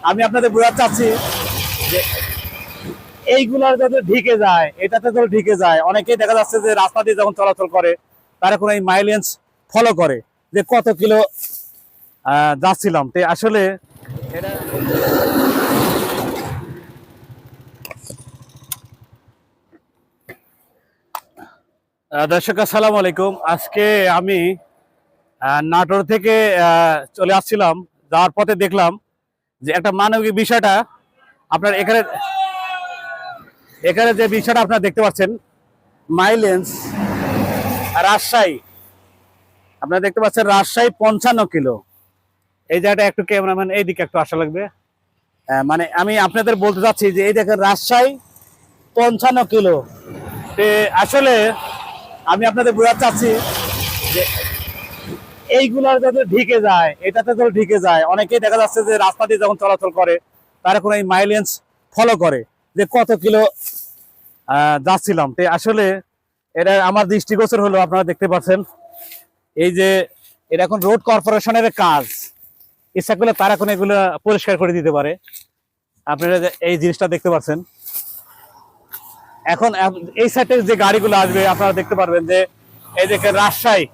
আমি আপনাদের বোঝাতে চাচ্ছি যে এইগুলার যাতে ঢিকে যায়, এটাতে তো ঢিকে যায়। অনেকেই দেখা যাচ্ছে যে রাস্তা দিয়ে যখন চলাচল করে তারা কোনো এই মাইলেজ ফলো করে যে কত কিলো যাচ্ছিলাম। তো আসলে এটা দর্শক আসসালামু আলাইকুম। আজকে আমি নাটোর থেকে চলে আসছিলাম, যাওয়ার পথে দেখলাম যে একটা মানবিক বিষয়টা আপনার এখানে এখানে যে বিষয়টা আপনারা দেখতে পাচ্ছেন, মাইলেজ রাজশাহী, আপনারা দেখতে পাচ্ছেন রাজশাহী 55 কিলো। এই জায়গাটা একটু ক্যামেরাম্যান এইদিকে একটু আসা লাগবে। মানে আমি আপনাদের বলতে চাচ্ছি যে এই দেখেন রাজশাহী 55 কিলো। আসলে আমি আপনাদের বোঝাতে চাচ্ছি যে এইগুলার যাতে ঢিকে যায়, এটাতে তো ঢিকে যায়। অনেকেই দেখা যাচ্ছে যে রাস্তা দিয়ে যখন চলাচল করে তারা কোনো এই মাইলেজ ফলো করে যে কত কিলো যাচ্ছিলাম। তো আসলে এটা আমার দৃষ্টিগোচর হলো, আপনারা দেখতে পাচ্ছেন এই যে এটা এখন রোড কর্পোরেশনের কাজ, ইচ্ছা করলে তারা এখন এগুলো পরিষ্কার করে দিতে পারে। আপনারা এই জিনিসটা দেখতে পাচ্ছেন। এখন এই সাইডে যে গাড়িগুলো আসবে আপনারা দেখতে পারবেন যে এই দেখে রাজশাহী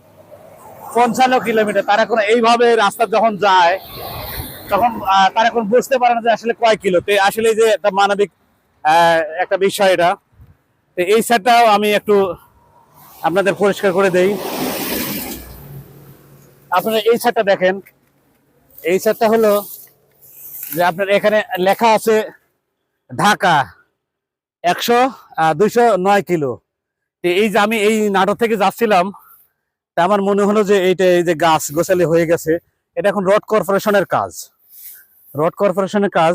55 কিলোমিটার, তারা এখন এইভাবে রাস্তা যখন যায় তখন তারা এখন বুঝতে পারে না যে আসলে কয় কিলো। তো আসলে এই যে একটা মানবিক একটা বিষয় এটা। তো এই সাইডটাও আমি একটু আপনাদের পরিষ্কার করে দেই। আপনারা এই সাইডটা দেখেন, এই সাইডটা হলো যে আপনার এখানে লেখা আছে ঢাকা 209 কিলো। এই যে আমি এই নাটোর থেকে যাচ্ছিলাম, তা আমার মনে হলো যে এইটা এই যে গাছ গোছালি হয়ে গেছে, এটা এখন রোড কর্পোরেশনের কাজ, রোড কর্পোরেশনের কাজ।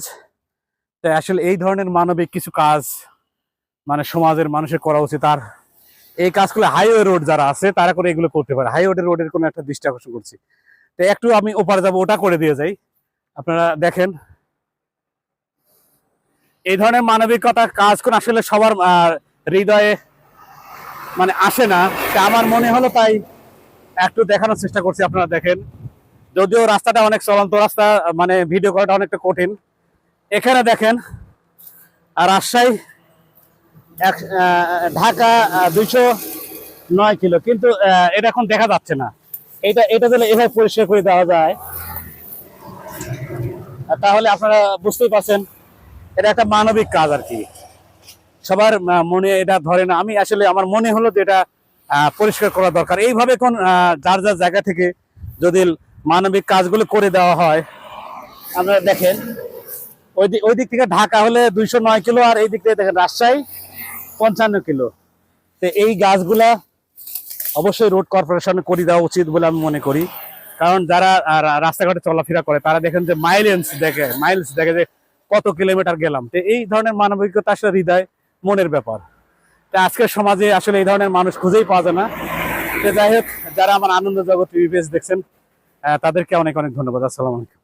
তাই আসলে এই ধরনের মানবিক কিছু কাজ মানে সমাজের মানুষের করা উচিত। আর এই কাজগুলো হাইওয়ে রোড যারা আছে তারা করে এগুলো করতে পারে। হাইওয়ে রোডের কোনো একটা দৃষ্টি আকর্ষণ করছি। তো একটু আমি ওপারে যাবো, ওটা করে দিয়ে যাই। আপনারা দেখেন এই ধরনের মানবিকতার কাজ কোন আসলে সবার হৃদয়ে মানে আসে না। আমার মনে হলো তাই একটু দেখানোর চেষ্টা করছি। আপনারা দেখেন, যদিও রাস্তাটা অনেক চলন্ত রাস্তা, মানে ভিডিও করাটা অনেকটা কঠিন। এখানে দেখেন রাজশাহী ঢাকা 209 কিলো, কিন্তু এটা এখন দেখা যাচ্ছে না। এটা দিলে এভাবে পরিষ্কার করে দেওয়া যায়, তাহলে আপনারা বুঝতেই পারছেন এটা একটা মানবিক কাজ আর কি। সবার মনে এটা ধরে না। আমি আসলে আমার মনে হলো যে এটা পরিষ্কার করা দরকার। এইভাবে কোন যার যার জায়গা থেকে যদি মানবিক কাজগুলো করে দেওয়া হয়। আপনারা দেখেন ওই দিক থেকে ঢাকা হলে 209 কিলো, আর এই দিক থেকে দেখেন রাজশাহী 55 কিলো। তো এই গাছগুলা অবশ্যই রোড কর্পোরেশন করে দেওয়া উচিত বলে আমি মনে করি। কারণ যারা রাস্তাঘাটে চলাফেরা করে তারা দেখেন যে মাইলেজ দেখে যে কত কিলোমিটার গেলাম। তো এই ধরনের মানবিকতা আসলে হৃদয় মনের ব্যাপার। তো আজকের সমাজে আসলে এই ধরনের মানুষ খুঁজেই পাওয়া যায় না। তো যাই হোক, যারা আমার আনন্দ জগৎ টিভি পেজ দেখছেন তাদেরকে অনেক অনেক ধন্যবাদ। আসসালামু আলাইকুম।